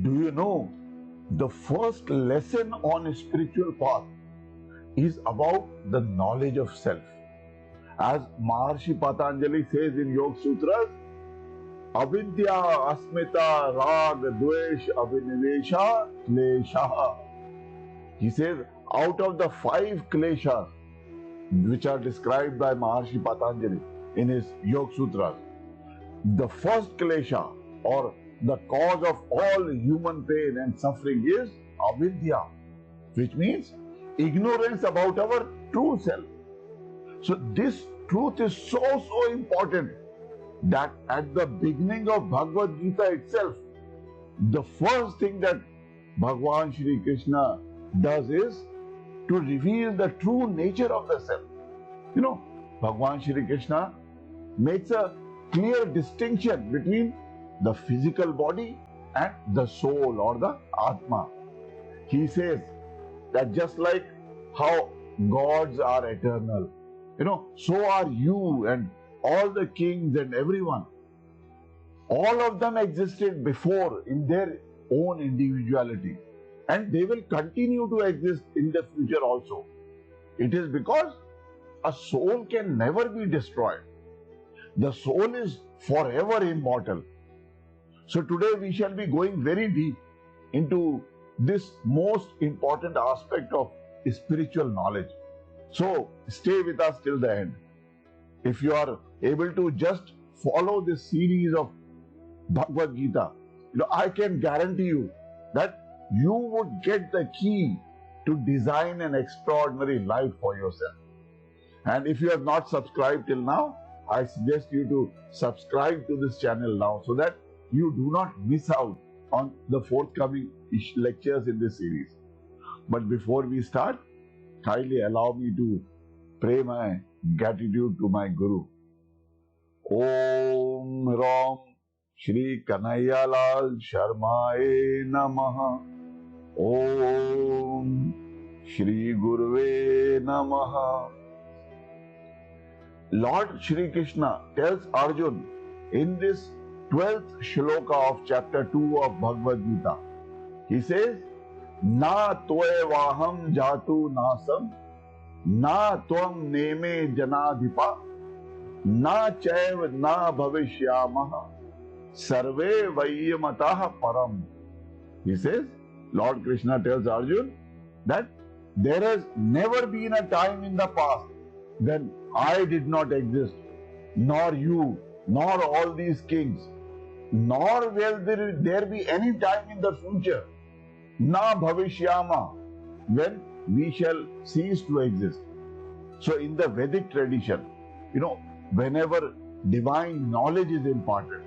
Do you know the first lesson on a spiritual path is about the knowledge of self? As Maharshi Patanjali says in Yoga Sutras, Avidya, Asmita, Rag, Dvesh, Abhinivesha, Klesha. He says, out of the 5 kleshas which are described by Maharshi Patanjali in his Yoga Sutras, the first klesha or the cause of all human pain and suffering is avidya, which means ignorance about our true self. So this truth is so important that at the beginning of Bhagavad Gita itself, the first thing that Bhagwan Shri Krishna does is to reveal the true nature of the self. You know, Bhagwan Shri Krishna makes a clear distinction between the physical body and the soul or the Atma. He says that just like how gods are eternal, so are you and all the kings and everyone. All of them existed before in their own individuality, and they will continue to exist in the future also. It is because a soul can never be destroyed. The soul is forever immortal. So today we shall be going very deep into this most important aspect of spiritual knowledge. So stay with us till the end. If you are able to just follow this series of Bhagavad Gita, I can guarantee you that you would get the key to design an extraordinary life for yourself. And if you have not subscribed till now, I suggest you to subscribe to this channel now so that you do not miss out on the forthcoming lectures in this series. But before we start, kindly allow me to pray my gratitude to my Guru. Om Ram Shri Kanhaiyalal Sharmaye Namaha. Om Shri Guruve Namaha. Lord Shri Krishna tells Arjun in this 12th shloka of chapter 2 of Bhagavad Gita, he says, Na toye vaham jatu nasam, na tvam neme janadhipa, na chaiv na bhavishyamaha, sarve vayyamataha param. He says, Lord Krishna tells Arjun that there has never been a time in the past when I did not exist, nor you, nor all these kings, nor will there be any time in the future, na bhavishyama, when we shall cease to exist. So in the Vedic tradition, whenever divine knowledge is imparted,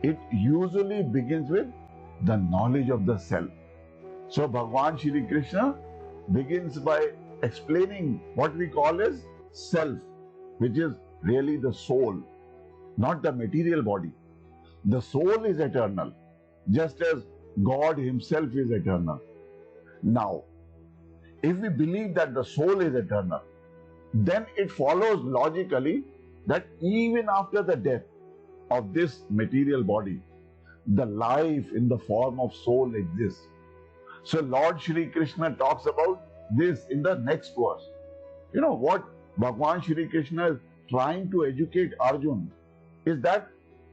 it usually begins with the knowledge of the self. So Bhagwan Shri Krishna begins by explaining what we call as self, which is really the soul, not the material body. The soul is eternal, just as God himself is eternal. Now, if we believe that the soul is eternal, then it follows logically that even after the death of this material body, the life in the form of soul exists. So Lord Shri Krishna talks about this in the next verse. What Bhagwan Shri Krishna is trying to educate Arjun is that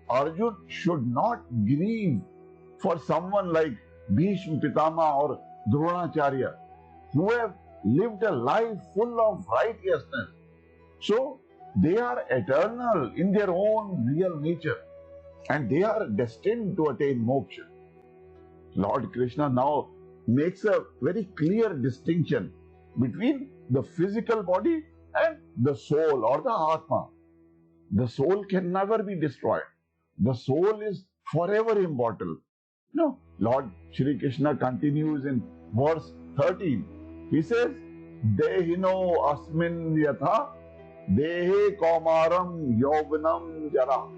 Arjun should not grieve for someone like Bhishma Pitama or Dronacharya, who have lived a life full of righteousness. So they are eternal in their own real nature, and they are destined to attain moksha. Lord Krishna now makes a very clear distinction between the physical body and the soul or the Atma. The soul can never be destroyed. The soul is forever immortal. Lord Shri Krishna continues in verse 13. He says, Dehino asmin yatha dehe kaumaram yogvanam jara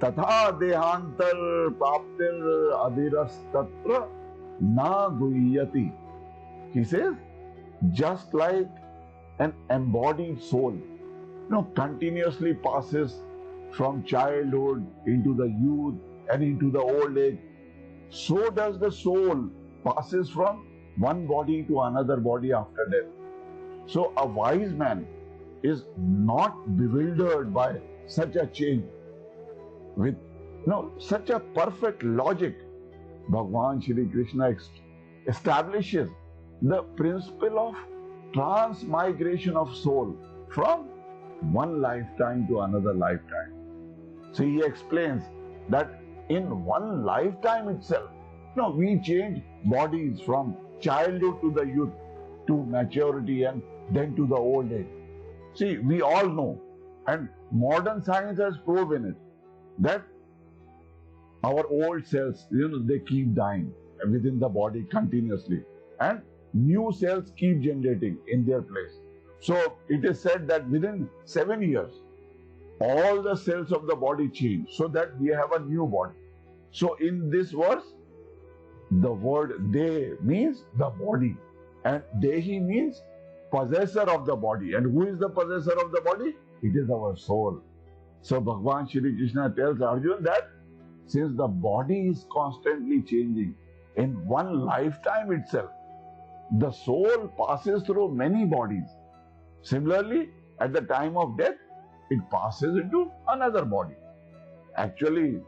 tatha dehantar praptir adhirastatra na guhyati. He says, just like an embodied soul, continuously passes from childhood into the youth and into the old age, so does the soul passes from one body to another body after death. So a wise man is not bewildered by such a change. With such a perfect logic, Bhagavan Shri Krishna establishes the principle of transmigration of soul from one lifetime to another lifetime. So he explains that in one lifetime itself, we change bodies from childhood to the youth, to maturity, and then to the old age. See, we all know, and modern science has proven it, that our old cells, they keep dying within the body continuously, and new cells keep generating in their place. So it is said that within 7 years, all the cells of the body change, so that we have a new body. So in this verse, the word De means the body, and Dehi means possessor of the body. And who is the possessor of the body? It is our soul. So Bhagavan Shri Krishna tells Arjuna that since the body is constantly changing, in one lifetime itself, the soul passes through many bodies. Similarly, at the time of death, it passes into another body. Actually,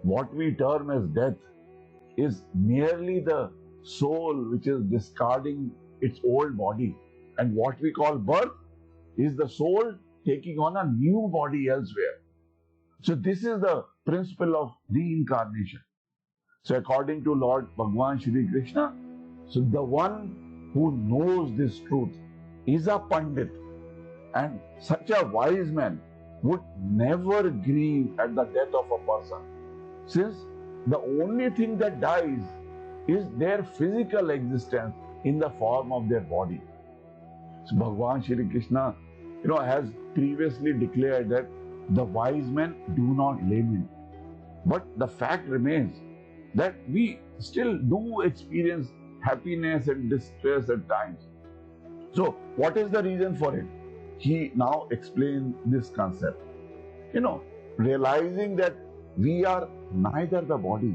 what we term as death is merely the soul which is discarding its old body. And what we call birth is the soul taking on a new body elsewhere. So this is the principle of reincarnation. So according to Lord Bhagavan Shri Krishna, so the one who knows this truth is a Pandit, and such a wise man would never grieve at the death of a person, since the only thing that dies is their physical existence in the form of their body. So Bhagavan Shri Krishna, has previously declared that the wise men do not lament. But the fact remains that we still do experience happiness and distress at times. So what is the reason for it? He now explains this concept. Realizing that we are neither the body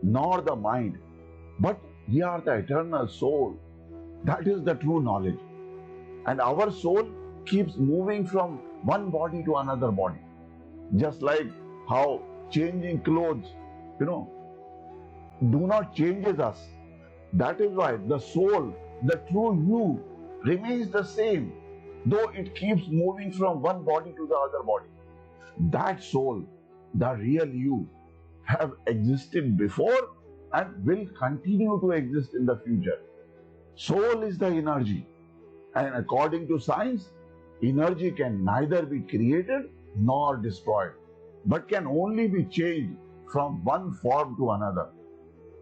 nor the mind, but we are the eternal soul. That is the true knowledge. And our soul keeps moving from one body to another body. Just like how changing clothes, do not changes us. That is why the soul, the true you, remains the same, though it keeps moving from one body to the other body. That soul, the real you, have existed before and will continue to exist in the future. Soul is the energy, and according to science, energy can neither be created nor destroyed, but can only be changed from one form to another.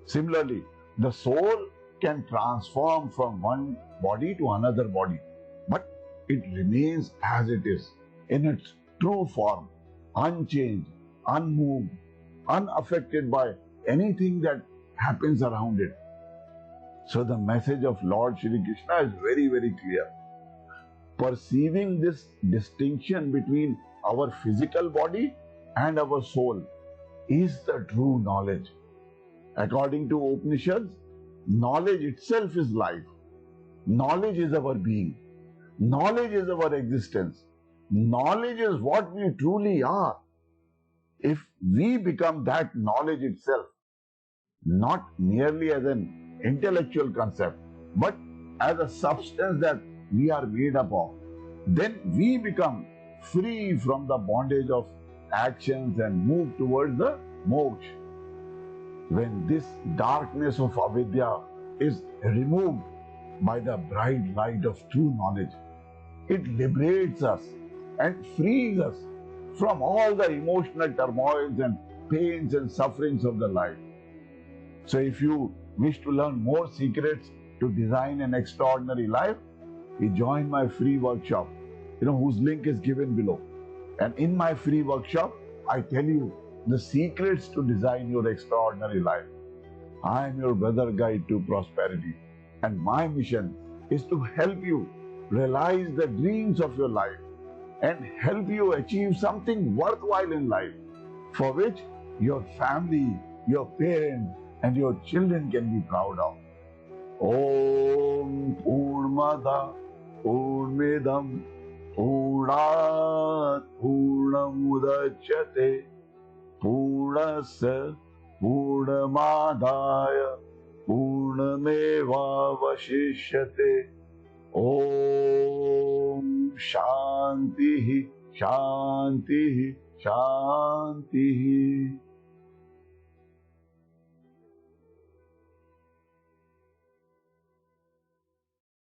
Similarly, the soul can transform from one body to another body, but it remains as it is, in its true form, unchanged, unmoved, unaffected by anything that happens around it. So the message of Lord Shri Krishna is very, very clear. Perceiving this distinction between our physical body and our soul is the true knowledge. According to Upanishads, knowledge itself is life. Knowledge is our being. Knowledge is our existence. Knowledge is what we truly are. If we become that knowledge itself, not merely as an intellectual concept, but as a substance that we are made up of, then we become free from the bondage of actions and move towards the moksha. When this darkness of avidya is removed by the bright light of true knowledge, it liberates us and frees us from all the emotional turmoils and pains and sufferings of the life. So if you wish to learn more secrets to design an extraordinary life, you join my free workshop, whose link is given below. And in my free workshop, I tell you the secrets to design your extraordinary life. I am your brother guide to prosperity, and my mission is to help you realize the dreams of your life and help you achieve something worthwhile in life, for which your family, your parents, and your children can be proud of. Om Purnamada Purnamidam Purnat Purnamudachyate Purnasya Purnamadaya Purnamevavashishyate. Om Shanti Shanti Shanti.